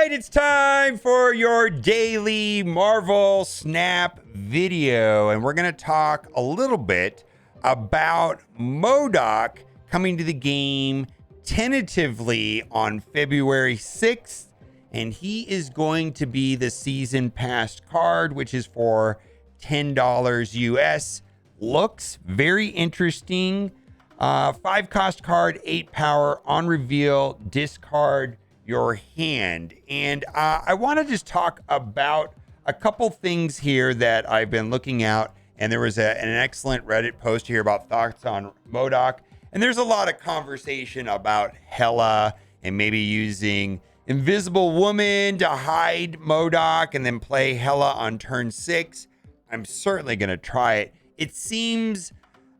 right, it's time for your daily Marvel Snap video, and we're going to talk a little bit about MODOK coming to the game tentatively on February 6th, and he is going to be the season pass card, which is for $10 US. Looks very interesting. 5 cost card, 8 power, on reveal, discard your hand. And I want to just talk about a couple things here that I've been looking out. And there was an excellent Reddit post here about thoughts on MODOK. And there's a lot of conversation about Hela and maybe using Invisible Woman to hide MODOK and then play Hela on turn 6. I'm certainly going to try it. It seems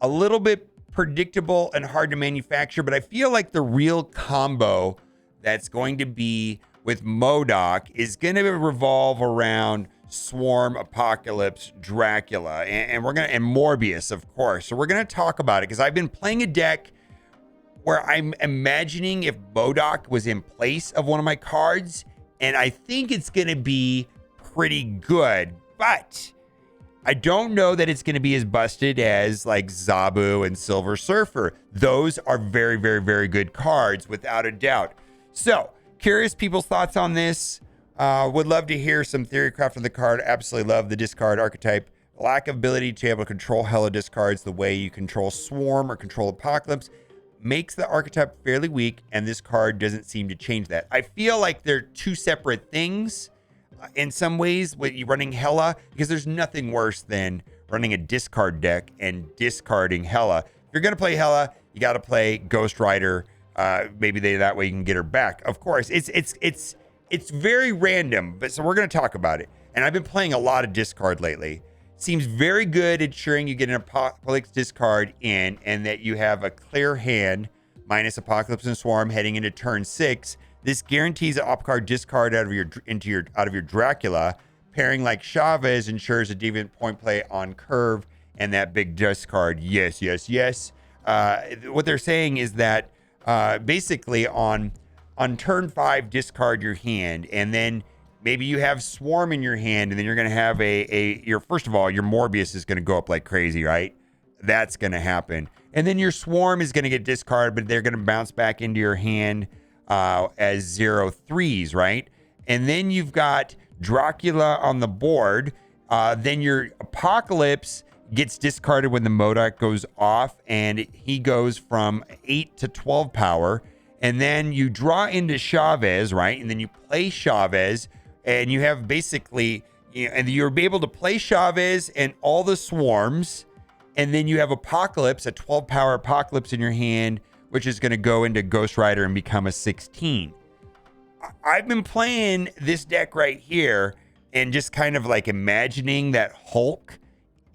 a little bit predictable and hard to manufacture, but I feel like the real combo that's going to be with MODOK is going to revolve around Swarm, Apocalypse, Dracula, and Morbius, of course. So we're going to talk about it because I've been playing a deck where I'm imagining if MODOK was in place of one of my cards, and I think it's going to be pretty good, but I don't know that it's going to be as busted as like Zabu and Silver Surfer. Those are very, very, very good cards without a doubt. So, curious people's thoughts on this. Would love to hear some theory craft on the card. Absolutely love the discard archetype. Lack of ability to be able to control Hela discards the way you control Swarm or control Apocalypse makes the archetype fairly weak, and this card doesn't seem to change that. I feel like they're two separate things in some ways when you're running Hela, because there's nothing worse than running a discard deck and discarding Hela. If you're going to play Hela, you got to play Ghost Rider. Maybe that way you can get her back. Of course, it's very random, but so we're going to talk about it. And I've been playing a lot of discard lately. Seems very good ensuring you get an Apocalypse discard in, and that you have a clear hand minus Apocalypse and Swarm heading into turn 6. This guarantees an op card discard out of your Dracula. Pairing like Chavez ensures a deviant point play on curve and that big discard. Yes. What they're saying is that basically on turn 5, discard your hand, and then maybe you have Swarm in your hand, and then you're going to have first of all, your Morbius is going to go up like crazy, right? That's going to happen. And then your Swarm is going to get discarded, but they're going to bounce back into your hand as 0/3s, right? And then you've got Dracula on the board. Then your Apocalypse gets discarded when the MODOK goes off, and he goes from 8 to 12 power. And then you draw into Chavez, right? And then you play Chavez, and you have basically, and you're able to play Chavez and all the Swarms. And then you have Apocalypse, a 12 power Apocalypse in your hand, which is going to go into Ghost Rider and become a 16. I've been playing this deck right here and just kind of like imagining that Hulk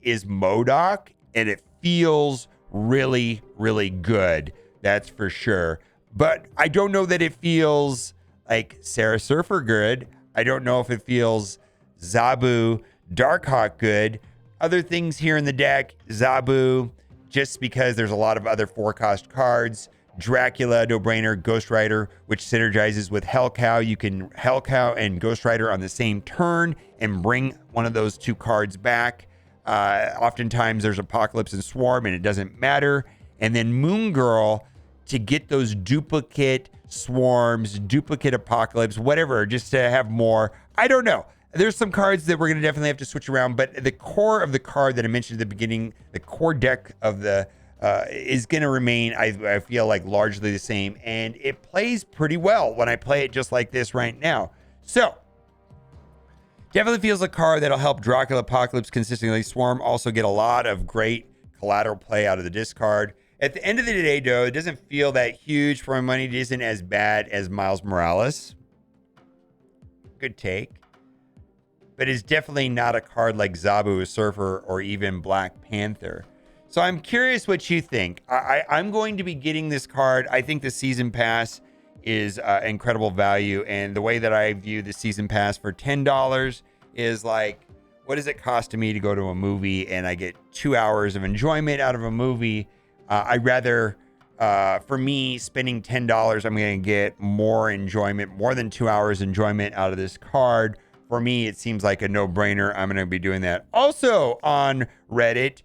is MODOK, and it feels really, really good. That's for sure. But I don't know that it feels like Sarah Surfer good. I don't know if it feels Zabu Darkhawk good. Other things here in the deck, Zabu, just because there's a lot of other 4-cost cards. Dracula, no-brainer. Ghost Rider, which synergizes with Hellcow. You can Hellcow and Ghost Rider on the same turn and bring one of those 2 cards back. Oftentimes there's Apocalypse and Swarm, and it doesn't matter. And then Moon Girl to get those duplicate Swarms, duplicate Apocalypse, whatever, just to have more. I don't know. There's some cards that we're going to definitely have to switch around, but the core of the card that I mentioned at the beginning, the core deck of the is going to remain, I feel like, largely the same, and it plays pretty well when I play it just like this right now. So, definitely feels like a card that'll help Dracula, Apocalypse consistently. Swarm also get a lot of great collateral play out of the discard. At the end of the day, though, it doesn't feel that huge for my money. It isn't as bad as Miles Morales. Good take. But it's definitely not a card like Zabu, Surfer, or even Black Panther. So I'm curious what you think. I'm going to be getting this card. I think the season pass is incredible value. And the way that I view the season pass for $10 is like, what does it cost to me to go to a movie and I get 2 hours of enjoyment out of a movie? I'd rather For me, spending $10, I'm going to get more enjoyment, more than 2 hours enjoyment out of this card. For me, it seems like a no-brainer. I'm going to be doing that. Also on Reddit,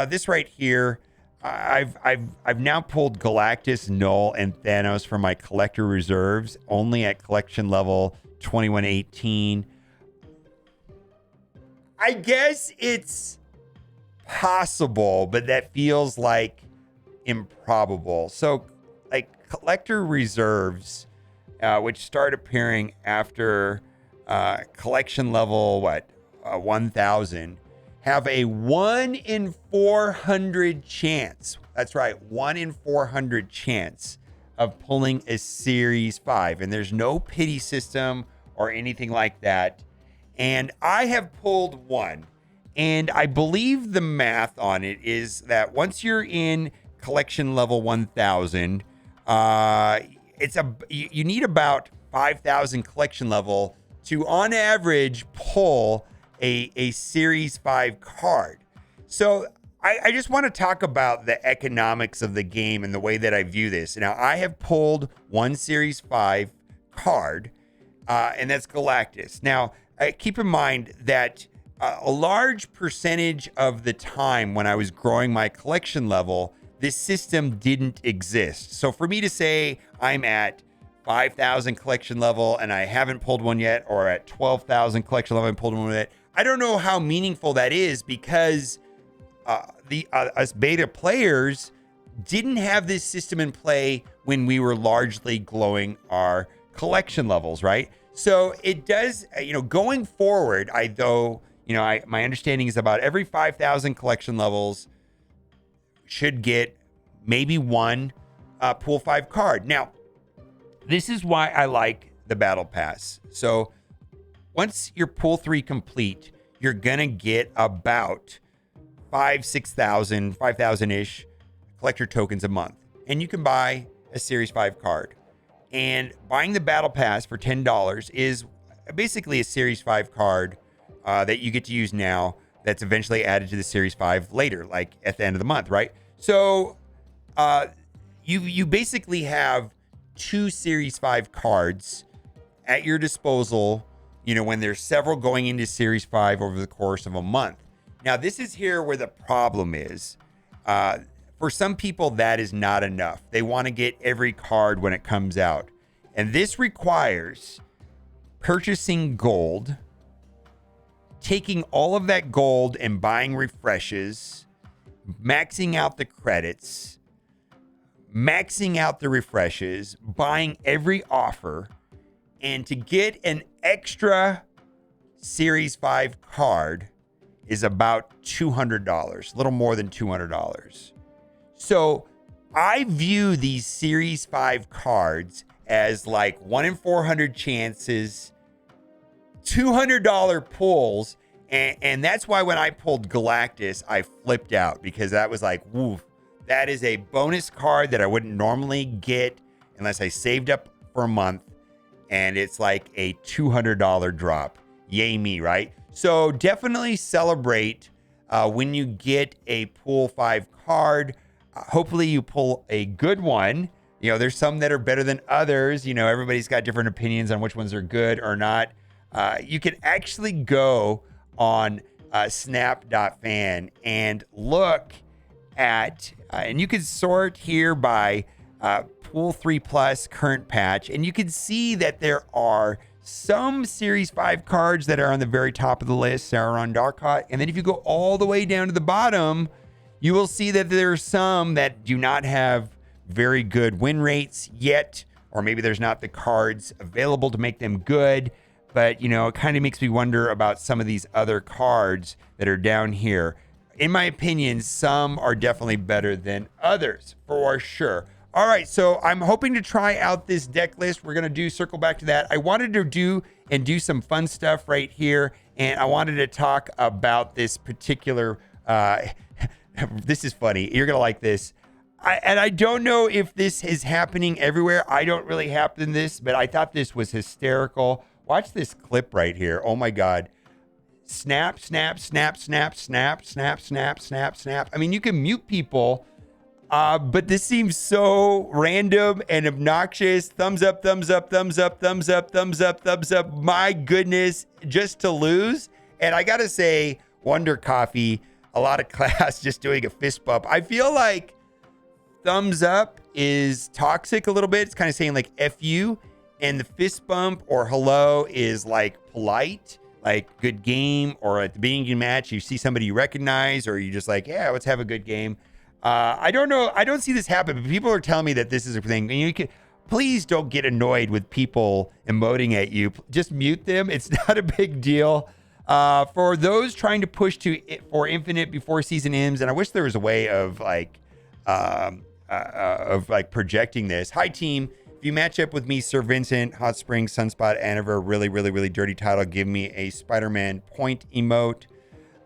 this right here, I've now pulled Galactus, Null, and Thanos from my collector reserves, only at collection level 2118. I guess it's possible, but that feels like improbable. So, like, collector reserves, which start appearing after collection level 1000, have a 1 in 400 chance. That's right, 1 in 400 chance of pulling a Series 5, and there's no pity system or anything like that. And I have pulled one, and I believe the math on it is that once you're in collection level 1000, you need about 5,000 collection level to, on average, pull a Series 5 card. So I just want to talk about the economics of the game and the way that I view this. Now, I have pulled one Series 5 card, and that's Galactus. Now, keep in mind that a large percentage of the time when I was growing my collection level, this system didn't exist. So for me to say I'm at 5,000 collection level and I haven't pulled one yet, or at 12,000 collection level and pulled one yet, I don't know how meaningful that is, because us beta players didn't have this system in play when we were largely growing our collection levels, right? So it does, going forward, my understanding is about every 5,000 collection levels should get maybe one Pool 5 card. Now, this is why I like the Battle Pass. So once your Pool 3 complete, you're going to get about 5,000-ish collector tokens a month. And you can buy a Series 5 card. And buying the Battle Pass for $10 is basically a Series 5 card that you get to use now, that's eventually added to the Series 5 later, like at the end of the month, right? So you basically have two Series 5 cards at your disposal, when there's several going into Series 5 over the course of a month. Now, this is here where the problem is. For some people, that is not enough. They want to get every card when it comes out. And this requires purchasing gold, taking all of that gold and buying refreshes, maxing out the credits, maxing out the refreshes, buying every offer, and to get an extra Series 5 card is about $200, a little more than $200. So I view these Series 5 cards as like 1 in 400 chances, $200 pulls. And that's why when I pulled Galactus, I flipped out, because that was like, woof, that is a bonus card that I wouldn't normally get unless I saved up for a month. And it's like a $200 drop. Yay me, right? So definitely celebrate when you get a Pool 5 card. Hopefully you pull a good one. There's some that are better than others. Everybody's got different opinions on which ones are good or not. You can actually go on snap.fan and look at, and you can sort here by Pool 3 Plus current patch, and you can see that there are some Series 5 cards that are on the very top of the list, Sauron Darkhawk. And then if you go all the way down to the bottom, you will see that there are some that do not have very good win rates yet, or maybe there's not the cards available to make them good. But, it kind of makes me wonder about some of these other cards that are down here. In my opinion, some are definitely better than others, for sure. All right, so I'm hoping to try out this deck list. We're going to circle back to that. I wanted to do some fun stuff right here, and I wanted to talk about this particular, this is funny. You're going to like this. I don't know if this is happening everywhere. I don't really happen this, but I thought this was hysterical. Watch this clip right here. Oh my God. Snap, snap, snap, snap, snap, snap, snap, snap, snap. I mean, you can mute people But this seems so random and obnoxious. Thumbs up, thumbs up, thumbs up, thumbs up, thumbs up, thumbs up. My goodness, just to lose. And I got to say, Wonder Coffee, a lot of class just doing a fist bump. I feel like thumbs up is toxic a little bit. It's kind of saying like F you. And the fist bump or hello is like polite, like good game. Or at the beginning of the match, you see somebody you recognize, or you just like, yeah, let's have a good game. I don't know. I don't see this happen, but people are telling me that this is a thing. And you can, please don't get annoyed with people emoting at you. Just mute them. It's not a big deal. For those trying to push for infinite before season ends, and I wish there was a way of like projecting this. Hi team. If you match up with me, Sir Vincent, Hot Springs, Sunspot, Aniver, really, really, really dirty title, give me a Spider-Man point emote.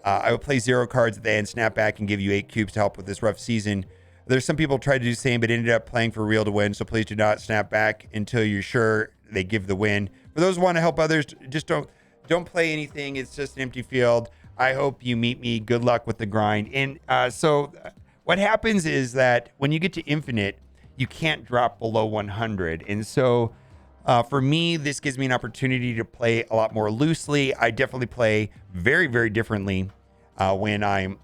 I will play 0 cards at the end, snap back, and give you 8 cubes to help with this rough season. There's some people tried to do the same, but ended up playing for real to win. So please do not snap back until you're sure they give the win. For those who want to help others, just don't play anything. It's just an empty field. I hope you meet me. Good luck with the grind. And so what happens is that when you get to infinite, you can't drop below 100. And so for me, this gives me an opportunity to play a lot more loosely. I definitely play very, very differently when I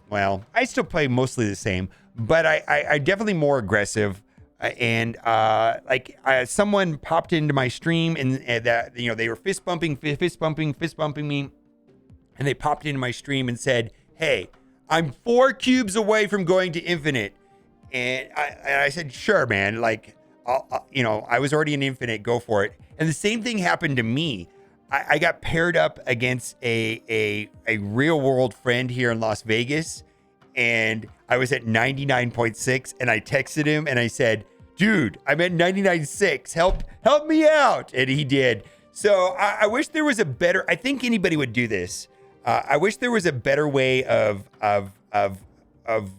still play mostly the same, but I definitely more aggressive. And someone popped into my stream and that, they were fist bumping me. And they popped into my stream and said, hey, I'm 4 cubes away from going to infinite. And I said, sure, man. Like, I was already in infinite, go for it. And the same thing happened to me. I got paired up against a real world friend here in Las Vegas, and I was at 99.6, and I texted him and I said, dude, I'm at 99.6. Help me out. And he did. So I wish there was a better, I think anybody would do this. I wish there was a better way of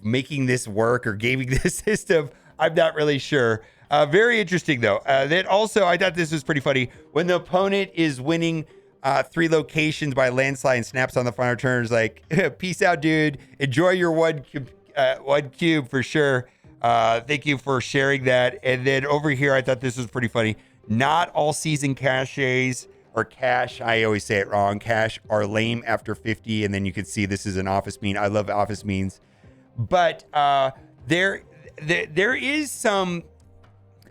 making this work or gaming this system. I'm not really sure. Very interesting, though. Then also, I thought this was pretty funny. When the opponent is winning 3 locations by landslide and snaps on the final turn, it's like, peace out, dude. Enjoy your one cube for sure. Thank you for sharing that. And then over here, I thought this was pretty funny. Not all season caches or cash, I always say it wrong, cash are lame after 50. And then you can see this is an office meme. I love office memes. But there is some...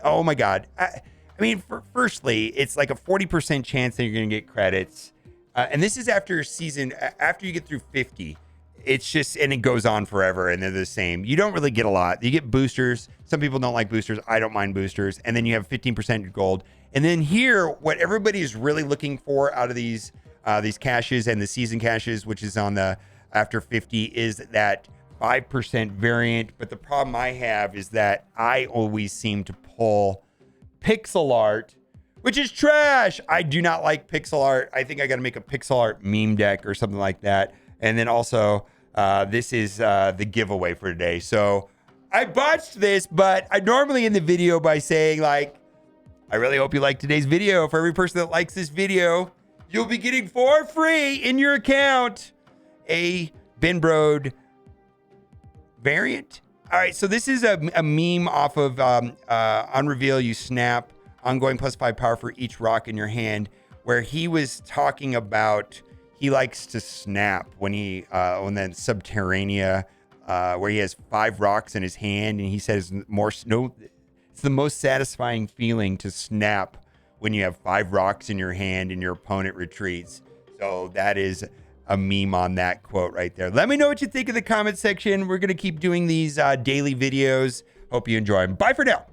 Oh my God. I mean, firstly, it's like a 40% chance that you're going to get credits. And this is after you get through 50. It's just, and it goes on forever and they're the same. You don't really get a lot. You get boosters. Some people don't like boosters. I don't mind boosters. And then you have 15% gold. And then here, what everybody is really looking for out of these caches and the season caches, which is on the after 50, is that 5% variant. But the problem I have is that I always seem to pull pixel art, which is trash. I do not like pixel art. I think I got to make a pixel art meme deck or something like that. And then also, this is the giveaway for today. So I botched this, but I normally end the video by saying, like, I really hope you liked today's video. For every person that likes this video, you'll be getting for free in your account a Ben Brode variant. All right, so this is a meme off of on reveal you snap ongoing +5 power for each rock in your hand, where he was talking about he likes to snap when then Subterranea, where he has 5 rocks in his hand, and he says it's the most satisfying feeling to snap when you have 5 rocks in your hand and your opponent retreats. So that is a meme on that quote right there. Let me know what you think in the comment section. We're going to keep doing these daily videos. Hope you enjoy them. Bye for now.